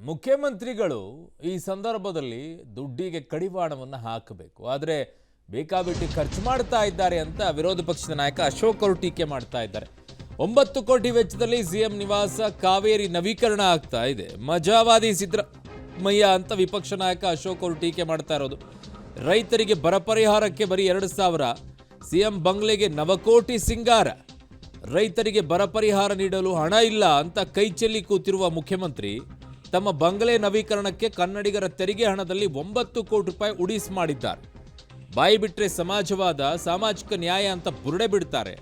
ಮುಖ್ಯಮಂತ್ರಿಗಳು ಈ ಸಂದರ್ಭದಲ್ಲಿ ದುಡ್ಡಿಗೆ ಕಡಿವಾಣವನ್ನು ಹಾಕಬೇಕು. ಆದರೆ ಬೇಕಾಬಿಟ್ಟಿ ಖರ್ಚು ಮಾಡ್ತಾ ಇದ್ದಾರೆ ಅಂತ ವಿರೋಧ ಪಕ್ಷದ ನಾಯಕ ಅಶೋಕ್ ಅವರು ಟೀಕೆ ಮಾಡ್ತಾ ಇದ್ದಾರೆ. 9 ಕೋಟಿ ವೆಚ್ಚದಲ್ಲಿ ಸಿಎಂ ನಿವಾಸ ಕಾವೇರಿ ನವೀಕರಣ ಆಗ್ತಾ ಇದೆ. ಮಜಾವಾದಿ ಸಿದ್ದರಾಮಯ್ಯ ಅಂತ ವಿಪಕ್ಷ ನಾಯಕ ಅಶೋಕ್ ಅವರು ಟೀಕೆ ಮಾಡ್ತಾ ಇರೋದು. ರೈತರಿಗೆ ಬರ ಪರಿಹಾರಕ್ಕೆ ಬರೀ 2,000, ಸಿಎಂ ಬಂಗ್ಲೆಗೆ 9 ಕೋಟಿ ಸಿಂಗಾರ. ರೈತರಿಗೆ ಬರ ಪರಿಹಾರ ನೀಡಲು ಹಣ ಇಲ್ಲ ಅಂತ ಕೈಚೆಲ್ಲಿ ಕೂತಿರುವ ಮುಖ್ಯಮಂತ್ರಿ ತಮ್ಮ ಬಂಗಲೆ ನವೀಕರಣಕ್ಕೆ ಕನ್ನಡಿಗರ ತೆರಿಗೆ ಹಣದಲ್ಲಿ 9 ಕೋಟಿ ರೂಪಾಯಿ ಉಡಿಸ್ ಮಾಡಿದ್ದಾರೆ. ಬಾಯಿ ಬಿಟ್ರೆ ಸಮಾಜವಾದ, ಸಾಮಾಜಿಕ ನ್ಯಾಯ ಅಂತ ಬುರುಡೆ ಬಿಡ್ತಾರೆ.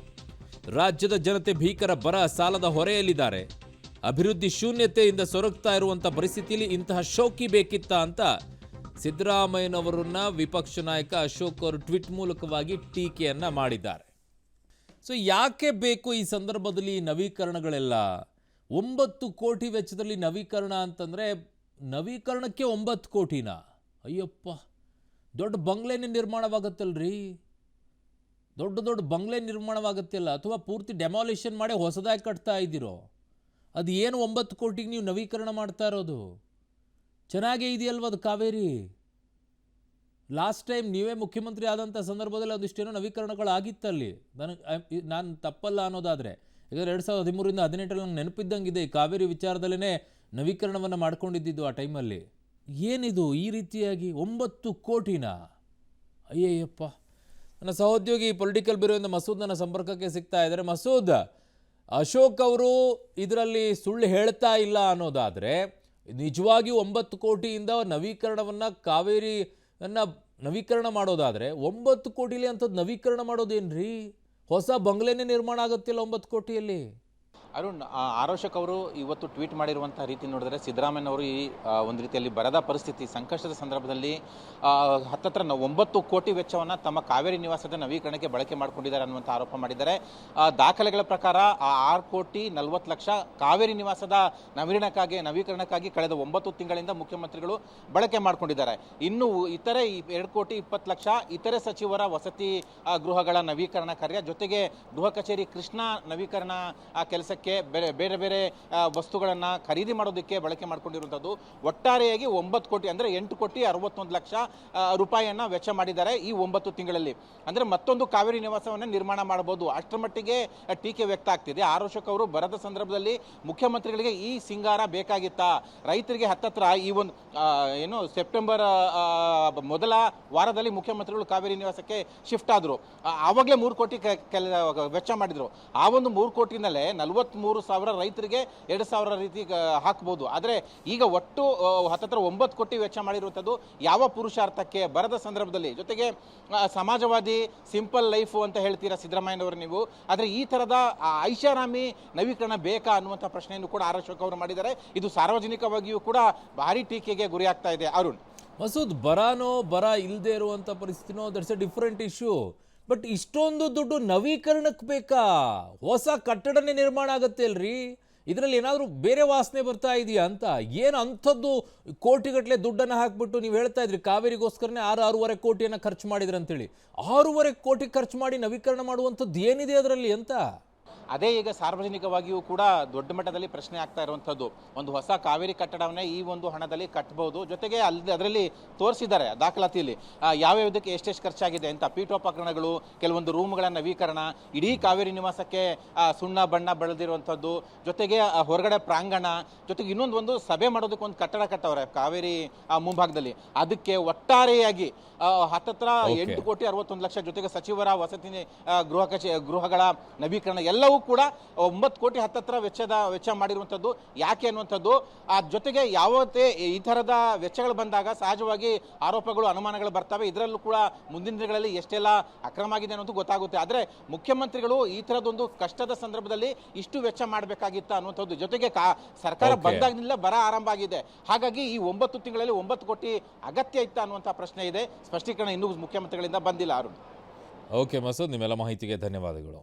ರಾಜ್ಯದ ಜನತೆ ಭೀಕರ ಬರ ಸಾಲದ ಹೊರೆಯಲ್ಲಿದ್ದಾರೆ. ಅಭಿವೃದ್ಧಿ ಶೂನ್ಯತೆಯಿಂದ ಸೊರಗ್ತಾ ಇರುವಂಥ ಪರಿಸ್ಥಿತಿಯಲ್ಲಿ ಇಂತಹ ಶೋಕಿ ಬೇಕಿತ್ತ ಅಂತ ಸಿದ್ದರಾಮಯ್ಯನವರನ್ನ ವಿಪಕ್ಷ ನಾಯಕ ಅಶೋಕ್ ಅವರು ಟ್ವೀಟ್ ಮೂಲಕವಾಗಿ ಟೀಕೆಯನ್ನ ಮಾಡಿದ್ದಾರೆ. ಸೊ ಯಾಕೆ ಬೇಕು ಈ ಸಂದರ್ಭದಲ್ಲಿ ನವೀಕರಣಗಳೆಲ್ಲ? 9 ಕೋಟಿ ವೆಚ್ಚದಲ್ಲಿ ನವೀಕರಣ ಅಂತಂದರೆ ನವೀಕರಣಕ್ಕೆ 9 ಕೋಟಿನ? ಅಯ್ಯಪ್ಪ, ದೊಡ್ಡ ಬಂಗ್ಲೆನೇ ನಿರ್ಮಾಣವಾಗತ್ತಲ್ರಿ. ದೊಡ್ಡ ಬಂಗ್ಲೆ ನಿರ್ಮಾಣವಾಗತ್ತಿಲ್ಲ, ಅಥವಾ ಪೂರ್ತಿ ಡೆಮಾಲಿಷನ್ ಮಾಡಿ ಹೊಸದಾಗಿ ಕಟ್ತಾ ಇದ್ದೀರೋ? ಅದು ಏನು 9 ಕೋಟಿಗೆ ನೀವು ನವೀಕರಣ ಮಾಡ್ತಾ ಇರೋದು? ಚೆನ್ನಾಗೇ ಇದೆಯಲ್ವ ಅದು ಕಾವೇರಿ? ಲಾಸ್ಟ್ ಟೈಮ್ ನೀವೇ ಮುಖ್ಯಮಂತ್ರಿ ಆದಂಥ ಸಂದರ್ಭದಲ್ಲಿ ಒಂದಿಷ್ಟೇನೋ ನವೀಕರಣಗಳಾಗಿತ್ತಲ್ಲಿ. ನಾನು ತಪ್ಪಲ್ಲ ಅನ್ನೋದಾದರೆ, ಈಗ 2013ರಿಂದ 2018 ನಂಗೆ ನೆನಪಿದ್ದಂಗಿದೆ ಈ ಕಾವೇರಿ ವಿಚಾರದಲ್ಲೇ ನವೀಕರಣವನ್ನು ಮಾಡ್ಕೊಂಡಿದ್ದು ಆ ಟೈಮಲ್ಲಿ. ಏನಿದು ಈ ರೀತಿಯಾಗಿ 9 ಕೋಟಿನ? ಅಯ್ಯಯ್ಯಪ್ಪ. ನನ್ನ ಸಹೋದ್ಯೋಗಿ ಪೊಲಿಟಿಕಲ್ ಬ್ಯೂರೋಯಿಂದ ಮಸೂದ್ ನನ್ನ ಸಂಪರ್ಕಕ್ಕೆ ಸಿಗ್ತಾ ಇದ್ದಾರೆ. ಮಸೂದ್, ಅಶೋಕ್ ಅವರು ಇದರಲ್ಲಿ ಸುಳ್ಳು ಹೇಳ್ತಾ ಇಲ್ಲ ಅನ್ನೋದಾದರೆ, ನಿಜವಾಗಿಯೂ 9 ಕೋಟಿಯಿಂದ ನವೀಕರಣವನ್ನು ಕಾವೇರಿಯನ್ನು ನವೀಕರಣ ಮಾಡೋದಾದರೆ 9 ಕೋಟಿಲಿ ಅಂಥದ್ದು ನವೀಕರಣ ಮಾಡೋದೇನ್ರಿ? ಹೊಸ ಬಂಗ್ಲೆನೇ ನಿರ್ಮಾಣ ಆಗುತ್ತಿಲ್ಲ 9 ಕೋಟಿಯಲ್ಲಿ. ಅರುಣ್, ಆರೋಶಕ್ ಅವರು ಇವತ್ತು ಟ್ವೀಟ್ ಮಾಡಿರುವಂಥ ರೀತಿ ನೋಡಿದ್ರೆ ಸಿದ್ದರಾಮಯ್ಯನವರು ಈ ಒಂದು ರೀತಿಯಲ್ಲಿ ಬರದ ಪರಿಸ್ಥಿತಿ, ಸಂಕಷ್ಟದ ಸಂದರ್ಭದಲ್ಲಿ ಹತ್ತತ್ರ 9 ಕೋಟಿ ವೆಚ್ಚವನ್ನು ತಮ್ಮ ಕಾವೇರಿ ನಿವಾಸದ ನವೀಕರಣಕ್ಕೆ ಬಳಕೆ ಮಾಡಿಕೊಂಡಿದ್ದಾರೆ ಅನ್ನುವಂಥ ಆರೋಪ ಮಾಡಿದ್ದಾರೆ. ದಾಖಲೆಗಳ ಪ್ರಕಾರ 6,40,00,000 ಕಾವೇರಿ ನಿವಾಸದ ನವೀಕರಣಕ್ಕಾಗಿ ಕಳೆದ 9 ತಿಂಗಳಿಂದ ಮುಖ್ಯಮಂತ್ರಿಗಳು ಬಳಕೆ ಮಾಡಿಕೊಂಡಿದ್ದಾರೆ. ಇನ್ನು ಇತರೆ 2,20,00,000 ಇತರೆ ಸಚಿವರ ವಸತಿ ಗೃಹಗಳ ನವೀಕರಣ ಕಾರ್ಯ, ಜೊತೆಗೆ ಗೃಹ ಕಚೇರಿ ಕೃಷ್ಣ ನವೀಕರಣ ಕೆಲಸಕ್ಕೆ ಬೇರೆ ಬೇರೆ ವಸ್ತುಗಳನ್ನು ಖರೀದಿ ಮಾಡೋದಕ್ಕೆ ಬಳಕೆ ಮಾಡಿಕೊಂಡಿರುವಂಥದ್ದು. ಒಟ್ಟಾರೆಯಾಗಿ 9 ಕೋಟಿ ಅಂದರೆ 8,61,00,000 ರೂಪಾಯಿಯನ್ನ ವೆಚ್ಚ ಮಾಡಿದ್ದಾರೆ ಈ 9 ತಿಂಗಳಲ್ಲಿ. ಅಂದರೆ ಮತ್ತೊಂದು ಕಾವೇರಿ ನಿವಾಸವನ್ನು ನಿರ್ಮಾಣ ಮಾಡಬಹುದು, ಅಷ್ಟರ ಮಟ್ಟಿಗೆ ಟೀಕೆ ವ್ಯಕ್ತ ಆಗ್ತಿದೆ. ಆರೋಶಕ್ ಅವರು ಬರದ ಸಂದರ್ಭದಲ್ಲಿ ಮುಖ್ಯಮಂತ್ರಿಗಳಿಗೆ ಈ ಸಿಂಗಾರ ಬೇಕಾಗಿತ್ತಾ? ರೈತರಿಗೆ ಹತ್ತತ್ರ ಈ ಒಂದು ಸೆಪ್ಟೆಂಬರ್ ಮೊದಲ ವಾರದಲ್ಲಿ ಮುಖ್ಯಮಂತ್ರಿಗಳು ಕಾವೇರಿ ನಿವಾಸಕ್ಕೆ ಶಿಫ್ಟ್ ಆದರು. ಆವಾಗಲೇ 3 ಕೋಟಿ ವೆಚ್ಚ ಮಾಡಿದ್ರು. ಆ ಒಂದು 3 ಕೋಟಿನಲ್ಲೇ 43,000 ರೈತರಿಗೆ 2,000 ರೀತಿ ಹಾಕಬಹುದು. ಆದರೆ ಈಗ ಒಟ್ಟು ಹತ್ತತ್ರ 9 ಕೋಟಿ ವೆಚ್ಚ ಮಾಡಿರುವಂಥದ್ದು ಯಾವ ಪುರುಷಾರ್ಥಕ್ಕೆ ಬರದ ಸಂದರ್ಭದಲ್ಲಿ? ಜೊತೆಗೆ ಸಮಾಜವಾದಿ ಸಿಂಪಲ್ ಲೈಫ್ ಅಂತ ಹೇಳ್ತೀರಾ ಸಿದ್ದರಾಮಯ್ಯನವರು ನೀವು, ಆದರೆ ಈ ಥರದ ಐಷಾರಾಮಿ ನವೀಕರಣ ಬೇಕಾ ಅನ್ನುವಂಥ ಪ್ರಶ್ನೆಯನ್ನು ಕೂಡ ಆರೋಶಕ್ ಅವರು ಮಾಡಿದ್ದಾರೆ. ಇದು ಸಾರ್ವಜನಿಕವಾಗಿಯೂ ಕೂಡ ಭಾರಿ ಟೀಕೆಗೆ ಗುರಿಯಾಗ್ತಾ ಇದೆ. ಅರುಣ್, ಮಸೂದ್, ಬರ ಇಲ್ಲದೆ ಇರುವಂಥ ಪರಿಸ್ಥಿತಿನೋ, that's a different issue. But ಇಷ್ಟೊಂದು ದುಡ್ಡು ನವೀಕರಣಕ್ಕೆ ಬೇಕಾ? ಹೊಸ ಕಟ್ಟಡನೇ ನಿರ್ಮಾಣ ಆಗುತ್ತೆ ಅಲ್ರಿ, ಇದರಲ್ಲಿ ಏನಾದರೂ ಬೇರೆ ವಾಸನೆ ಬರ್ತಾ ಇದೆಯಾ ಅಂತ? ಏನು ಅಂಥದ್ದು ಕೋಟಿಗಟ್ಟಲೆ ದುಡ್ಡನ್ನು ಹಾಕಿಬಿಟ್ಟು ನೀವು ಹೇಳ್ತಾ ಇದ್ರಿ ಕಾವೇರಿಗೋಸ್ಕರನೇ 6.5 ಕೋಟಿಯನ್ನು ಖರ್ಚು ಮಾಡಿದ್ರಿ ಅಂತೇಳಿ. 6.5 ಕೋಟಿ ಖರ್ಚು ಮಾಡಿ ನವೀಕರಣ ಮಾಡುವಂಥದ್ದು ಏನಿದೆ ಅದರಲ್ಲಿ ಅಂತ? ಅದೇ ಈಗ ಸಾರ್ವಜನಿಕವಾಗಿಯೂ ಕೂಡ ದೊಡ್ಡ ಮಟ್ಟದಲ್ಲಿ ಪ್ರಶ್ನೆ ಆಗ್ತಾ ಇರುವಂಥದ್ದು. ಒಂದು ಹೊಸ ಕಾವೇರಿ ಕಟ್ಟಡವನ್ನೇ ಈ ಒಂದು ಹಣದಲ್ಲಿ ಕಟ್ಟಬಹುದು. ಜೊತೆಗೆ ಅದರಲ್ಲಿ ತೋರಿಸಿದ್ದಾರೆ ದಾಖಲಾತಿಯಲ್ಲಿ ಯಾವ್ಯಾವುದಕ್ಕೆ ಎಷ್ಟೆಷ್ಟು ಖರ್ಚಾಗಿದೆ ಅಂತ. ಪೀಠೋಪಕರಣಗಳು, ಕೆಲವೊಂದು ರೂಮ್ಗಳ ನವೀಕರಣ, ಇಡೀ ಕಾವೇರಿ ನಿವಾಸಕ್ಕೆ ಸುಣ್ಣ ಬಣ್ಣ ಬೆಳೆದಿರುವಂಥದ್ದು, ಜೊತೆಗೆ ಹೊರಗಡೆ ಪ್ರಾಂಗಣ, ಜೊತೆಗೆ ಇನ್ನೊಂದು ಸಭೆ ಮಾಡೋದಕ್ಕೆ ಒಂದು ಕಟ್ಟಡ ಕಟ್ಟವ್ರೆ ಕಾವೇರಿ ಮುಂಭಾಗದಲ್ಲಿ. ಅದಕ್ಕೆ ಒಟ್ಟಾರೆಯಾಗಿ ಹತ್ತತ್ರ 8,61,00,000 ಜೊತೆಗೆ ಸಚಿವರ ವಸತಿ ಗೃಹಗಳ ನವೀಕರಣ ಎಲ್ಲವೂ ಕೂಡ 9 ಕೋಟಿ ಹತ್ತತ್ರ ವೆಚ್ಚ ಮಾಡಿರುವಂಥದ್ದು. ಯಾಕೆ ಅನ್ನುವಂಥದ್ದು, ಆ ಜೊತೆಗೆ ಯಾವತ್ತೇ ಈ ಥರದ ವೆಚ್ಚಗಳು ಬಂದಾಗ ಸಹಜವಾಗಿ ಆರೋಪಗಳು, ಅನುಮಾನಗಳು ಬರ್ತವೆ. ಇದರಲ್ಲೂ ಕೂಡ ಮುಂದಿನ ದಿನಗಳಲ್ಲಿ ಎಷ್ಟೆಲ್ಲ ಅಕ್ರಮ ಆಗಿದೆ ಅನ್ನೋದು ಗೊತ್ತಾಗುತ್ತೆ. ಆದರೆ ಮುಖ್ಯಮಂತ್ರಿಗಳು ಈ ಥರದೊಂದು ಕಷ್ಟದ ಸಂದರ್ಭದಲ್ಲಿ ಇಷ್ಟು ವೆಚ್ಚ ಮಾಡಬೇಕಾಗಿತ್ತ ಅನ್ನುವಂಥದ್ದು. ಜೊತೆಗೆ ಸರ್ಕಾರ ಬಂದಾಗಿನಿಂದ ಬರ ಆರಂಭ ಆಗಿದೆ. ಹಾಗಾಗಿ ಈ 9 ತಿಂಗಳಲ್ಲಿ 9 ಕೋಟಿ ಅಗತ್ಯ ಇತ್ತ ಅನ್ನುವಂಥ ಪ್ರಶ್ನೆ ಇದೆ. ಸ್ಪಷ್ಟೀಕರಣ ಇನ್ನೂ ಮುಖ್ಯಮಂತ್ರಿಗಳಿಂದ ಬಂದಿಲ್ಲ. ಅರುಣ್. ಓಕೆ ಮಸೂದ್, ನಿಮ್ಮೆಲ್ಲ ಮಾಹಿತಿಗೆ ಧನ್ಯವಾದಗಳು.